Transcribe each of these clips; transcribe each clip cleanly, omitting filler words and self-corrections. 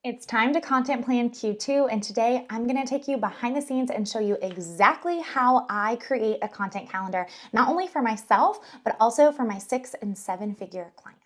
It's time to content plan Q2, and today I'm going to take you behind the scenes and show you exactly how I create a content calendar, not only for myself, but also for my 6- and 7-figure clients.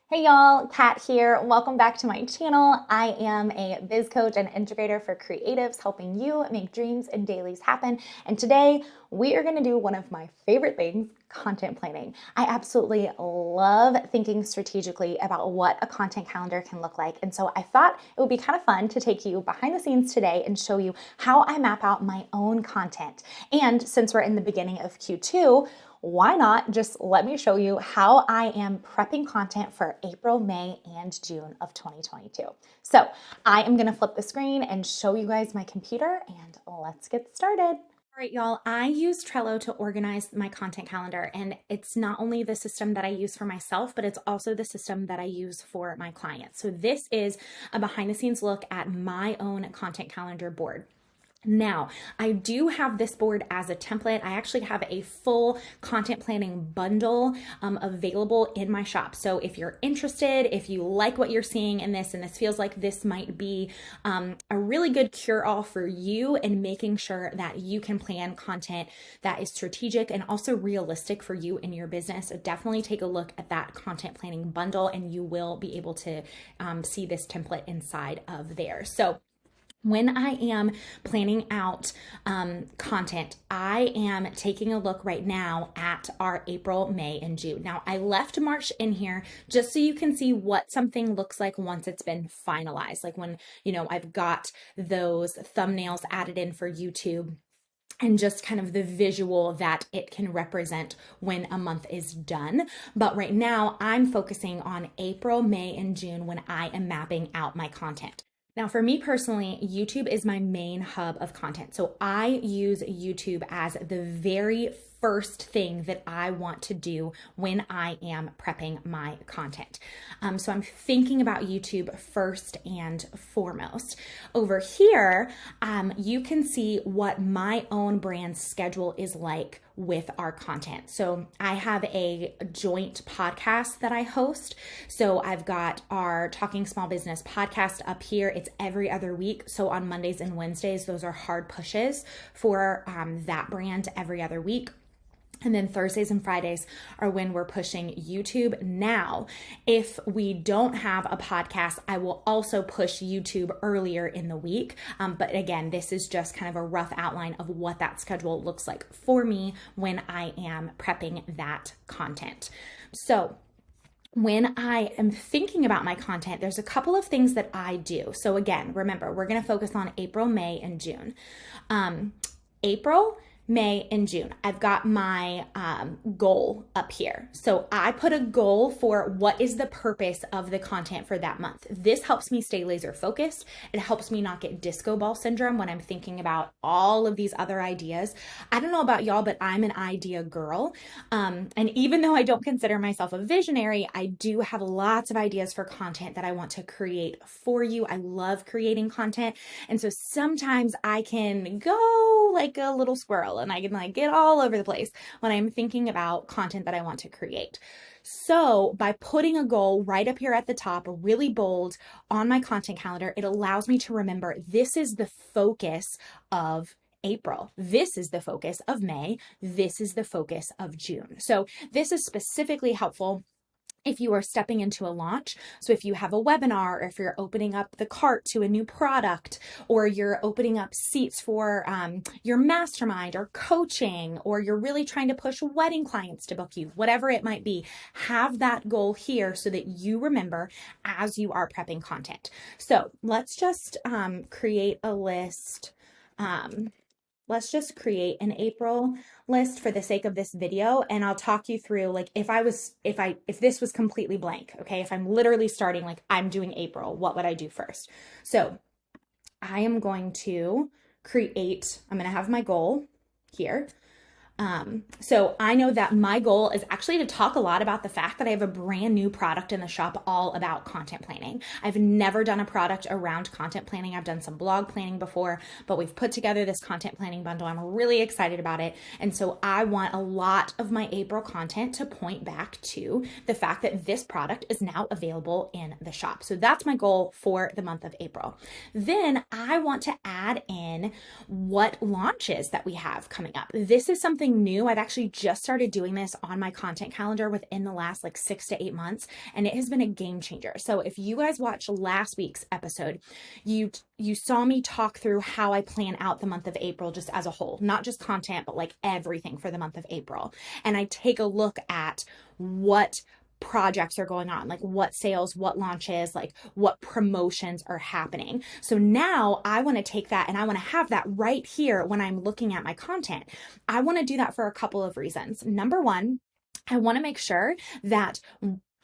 Hey y'all, Kat here. Welcome back to my channel. I am a biz coach and integrator for creatives, helping you make dreams and dailies happen. And today we are going to do one of my favorite things, content planning. I absolutely love thinking strategically about what a content calendar can look like. And so I thought it would be kind of fun to take you behind the scenes today and show you how I map out my own content. And since we're in the beginning of Q2, why not just let me show you how I am prepping content for April, May, and June of 2022. So I am going to flip the screen and show you guys my computer, and let's get started. All right, y'all, I use Trello to organize my content calendar, and it's not only the system that I use for myself, but it's also the system that I use for my clients. So this is a behind the scenes look at my own content calendar board. Now, I do have this board as a template. I actually have a full content planning bundle available in my shop. So if you're interested, if you like what you're seeing in this, and this feels like this might be a really good cure-all for you in making sure that you can plan content that is strategic and also realistic for you in your business, definitely take a look at that content planning bundle and you will be able to see this template inside of there. So when I am planning out content, I am taking a look right now at our April, May, and June. Now, I left March in here just so you can see what something looks like once it's been finalized, like when, I've got those thumbnails added in for YouTube and just kind of the visual that it can represent when a month is done. But right now, I'm focusing on April, May, and June when I am mapping out my content. Now, for me personally, YouTube is my main hub of content. So I use YouTube as the very first thing that I want to do when I am prepping my content. So I'm thinking about YouTube first and foremost. Over here, you can see what my own brand schedule is like with our content. So I have a joint podcast that I host. So I've got our Talking Small Business podcast up here. It's every other week. So on Mondays and Wednesdays, those are hard pushes for that brand every other week. And then Thursdays and Fridays are when we're pushing YouTube. Now, if we don't have a podcast, I will also push YouTube earlier in the week. But again, this is just kind of a rough outline of what that schedule looks like for me when I am prepping that content. So when I am thinking about my content, there's a couple of things that I do. So again, remember, we're going to focus on April, May, and June. April, May, and June. I've got my goal up here. So I put a goal for what is the purpose of the content for that month. This helps me stay laser focused. It helps me not get disco ball syndrome when I'm thinking about all of these other ideas. I don't know about y'all, but I'm an idea girl. And even though I don't consider myself a visionary, I do have lots of ideas for content that I want to create for you. I love creating content. And so sometimes I can go like a little squirrel and I can get all over the place when I'm thinking about content that I want to create. So by putting a goal right up here at the top, really bold on my content calendar, it allows me to remember this is the focus of April. This is the focus of May. This is the focus of June. So this is specifically helpful if you are stepping into a launch. So if you have a webinar, or if you're opening up the cart to a new product, or you're opening up seats for your mastermind or coaching, or you're really trying to push wedding clients to book you, whatever it might be, have that goal here so that you remember as you are prepping content. So let's just create a list. Let's just create an April list for the sake of this video. And I'll talk you through if this was completely blank, okay? If I'm literally starting, I'm doing April, what would I do first? So I am going to I'm going to have my goal here. So I know that my goal is actually to talk a lot about the fact that I have a brand new product in the shop all about content planning. I've never done a product around content planning. I've done some blog planning before, but we've put together this content planning bundle. I'm really excited about it. And so I want a lot of my April content to point back to the fact that this product is now available in the shop. So that's my goal for the month of April. Then I want to add in what launches that we have coming up. This is something new. I've actually just started doing this on my content calendar within the last like 6 to 8 months, and it has been a game changer. So if you guys watched last week's episode, you saw me talk through how I plan out the month of April just as a whole, not just content, but like everything for the month of April. And I take a look at what projects are going on, like what sales, what launches, like what promotions are happening. So now I want to take that and I want to have that right here when I'm looking at my content. I want to do that for a couple of reasons. Number one, I want to make sure that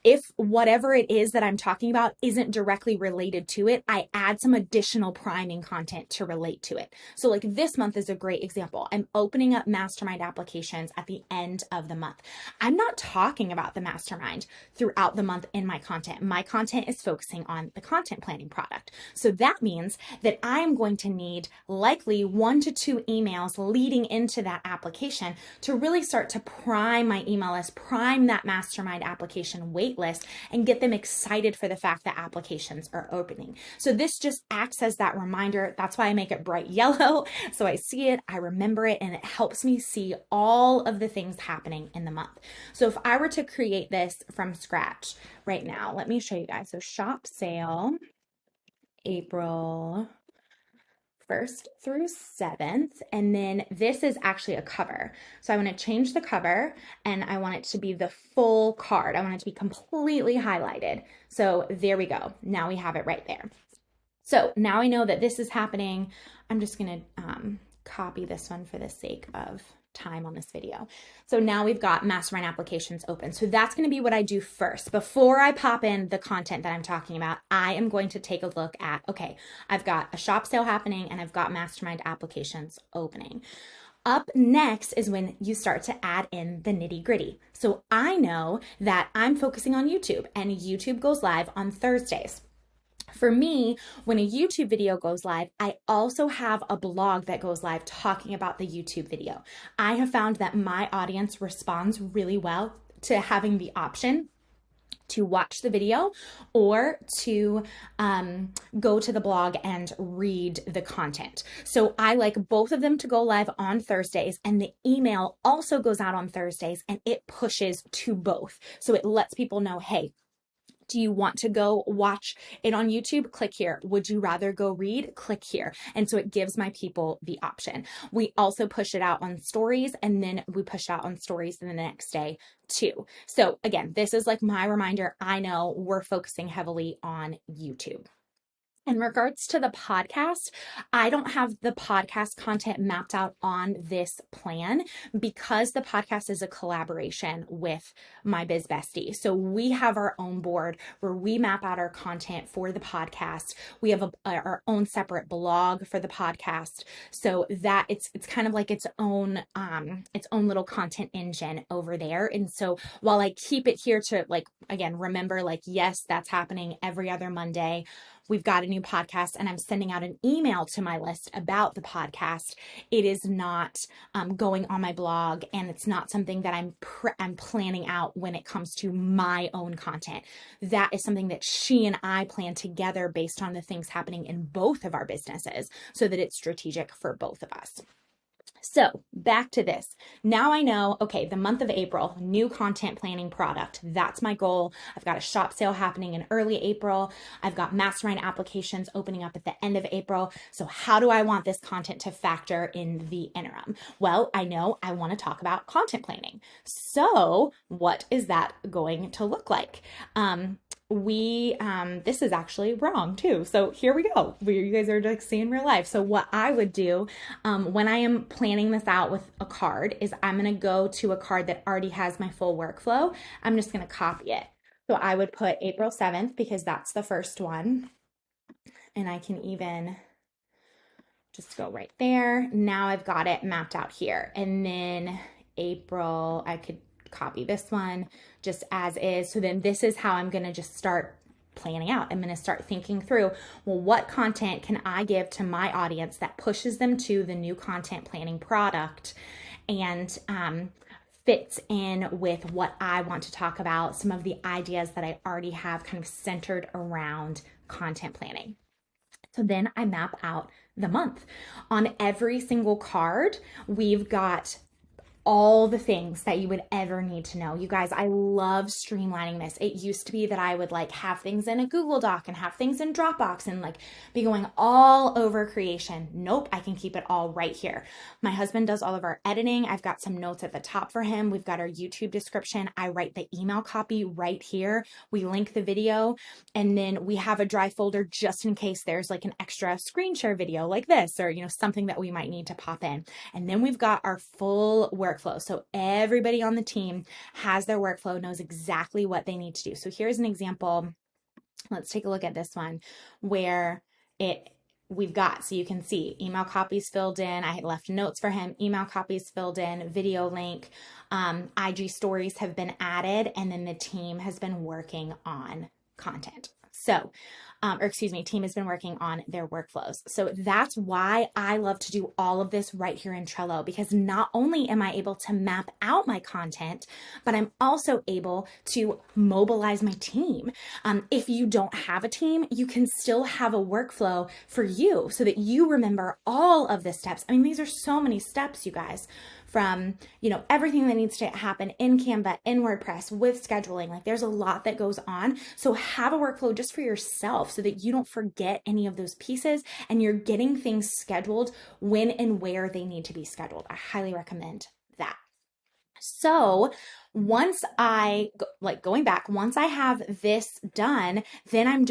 if whatever it is that I'm talking about isn't directly related to it, I add some additional priming content to relate to it. So like this month is a great example. I'm opening up mastermind applications at the end of the month. I'm not talking about the mastermind throughout the month in my content. My content is focusing on the content planning product. So that means that I'm going to need likely 1 to 2 emails leading into that application to really start to prime my email list, prime that mastermind application wait list, and get them excited for the fact that applications are opening. So this just acts as that reminder. That's why I make it bright yellow. So I see it, I remember it, and it helps me see all of the things happening in the month. So if I were to create this from scratch right now, let me show you guys. So shop sale, April 1st through 7th. And then this is actually a cover. So I want to change the cover and I want it to be the full card. I want it to be completely highlighted. So there we go. Now we have it right there. So now I know that this is happening. I'm just going to copy this one for the sake of time on this video. So now we've got mastermind applications open. So that's going to be what I do first. Before I pop in the content that I'm talking about, I am going to take a look at, okay, I've got a shop sale happening and I've got mastermind applications opening. Up next is when you start to add in the nitty gritty. So I know that I'm focusing on YouTube and YouTube goes live on Thursdays. For me, when a YouTube video goes live, I also have a blog that goes live talking about the YouTube video. I have found that my audience responds really well to having the option to watch the video or to go to the blog and read the content. So I like both of them to go live on Thursdays, and the email also goes out on Thursdays and it pushes to both. So it lets people know, hey, do you want to go watch it on YouTube? Click here. Would you rather go read? Click here. And so it gives my people the option. We also push it out on stories, and then we push out on stories the next day too. So again, this is like my reminder. I know we're focusing heavily on YouTube. In regards to the podcast, I don't have the podcast content mapped out on this plan because the podcast is a collaboration with my biz bestie. So we have our own board where we map out our content for the podcast. We have our own separate blog for the podcast, so that it's kind of like its own little content engine over there. And so while I keep it here to like, again, remember, like, yes, that's happening every other Monday. We've got a new podcast and I'm sending out an email to my list about the podcast. It is not going on my blog, and it's not something that I'm planning out when it comes to my own content. That is something that she and I plan together based on the things happening in both of our businesses so that it's strategic for both of us. So back to this. Now I know, okay, the month of April, new content planning product. That's my goal. I've got a shop sale happening in early April. I've got mastermind applications opening up at the end of April. So how do I want this content to factor in the interim? Well, I know I want to talk about content planning. So what is that going to look like? This is actually wrong too. So here we go. You guys are like seeing real life. So what I would do when I am planning this out with a card is I'm going to go to a card that already has my full workflow. I'm just going to copy it. So I would put April 7th because that's the first one. And I can even just go right there. Now I've got it mapped out here. And then April. I could copy this one just as is. So then this is how I'm going to just start planning out. I'm going to start thinking through, well, what content can I give to my audience that pushes them to the new content planning product and fits in with what I want to talk about, some of the ideas that I already have kind of centered around content planning. So then I map out the month. On every single card, we've got all the things that you would ever need to know. You guys, I love streamlining this. It used to be that I would like have things in a Google Doc and have things in Dropbox and like be going all over creation. Nope, I can keep it all right here. My husband does all of our editing. I've got some notes at the top for him. We've got our YouTube description. I write the email copy right here. We link the video, and then we have a drive folder just in case there's like an extra screen share video like this, or something that we might need to pop in. And then we've got our full workflow. So everybody on the team has their workflow, knows exactly what they need to do. So here's an example. Let's take a look at this one where we've got, so you can see email copies filled in. I had left notes for him, email copies filled in, video link, IG stories have been added, and then the team has been working on content. So, team has been working on their workflows. So that's why I love to do all of this right here in Trello, because not only am I able to map out my content, but I'm also able to mobilize my team. If you don't have a team, you can still have a workflow for you so that you remember all of the steps. I mean, these are so many steps, you guys, from, everything that needs to happen in Canva, in WordPress, with scheduling. Like there's a lot that goes on. So have a workflow just for yourself so that you don't forget any of those pieces and you're getting things scheduled when and where they need to be scheduled. I highly recommend that. So once going back, once I have this done, then I'm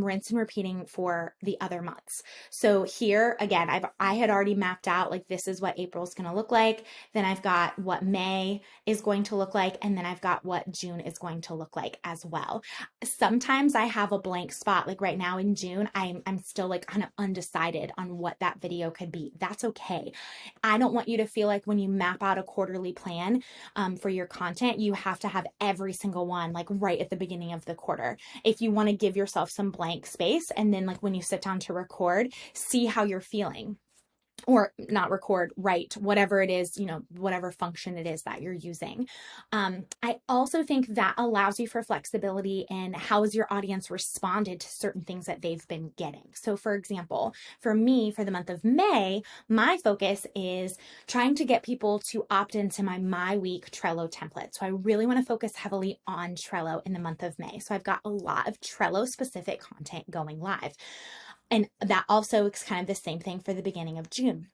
rinse and repeating for the other months. So here again, I had already mapped out, like, this is what April's going to look like. Then I've got what May is going to look like. And then I've got what June is going to look like as well. Sometimes I have a blank spot, like right now in June, I'm still like kind of undecided on what that video could be. That's okay. I don't want you to feel like when you map out a quarterly plan for your content, you have to have every single one like right at the beginning of the quarter. If you want to give yourself some blank space, and then like when you sit down to record, see how you're feeling. Or not record, write, whatever it is, whatever function it is that you're using. I also think that allows you for flexibility in how has your audience responded to certain things that they've been getting. So for example, for me, for the month of May, my focus is trying to get people to opt into my week Trello template. So I really want to focus heavily on Trello in the month of May. So I've got a lot of Trello specific content going live. And that also is kind of the same thing for the beginning of June.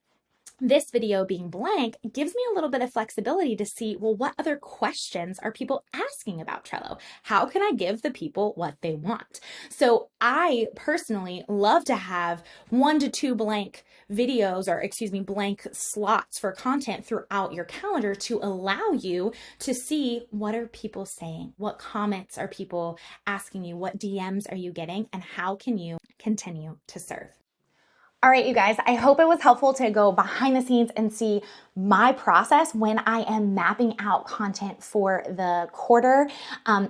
This video being blank gives me a little bit of flexibility to see, well, what other questions are people asking about Trello? How can I give the people what they want? So I personally love to have 1 to 2 blank videos, or blank slots for content throughout your calendar to allow you to see, what are people saying? What comments are people asking you? What DMs are you getting? And how can you continue to serve? All right, you guys, I hope it was helpful to go behind the scenes and see my process when I am mapping out content for the quarter.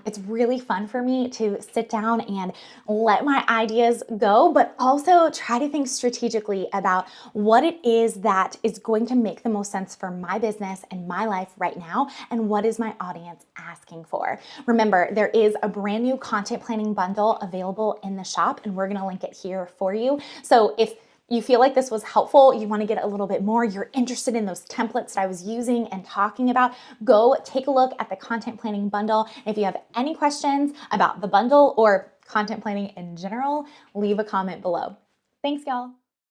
It's really fun for me to sit down and let my ideas go, but also try to think strategically about what it is that is going to make the most sense for my business and my life right now, and what is my audience asking for. Remember, there is a brand new content planning bundle available in the shop, and we're going to link it here for you. So if you feel like this was helpful, you want to get a little bit more, you're interested in those templates that I was using and talking about, go take a look at the content planning bundle. And if you have any questions about the bundle or content planning in general, leave a comment below. Thanks, y'all.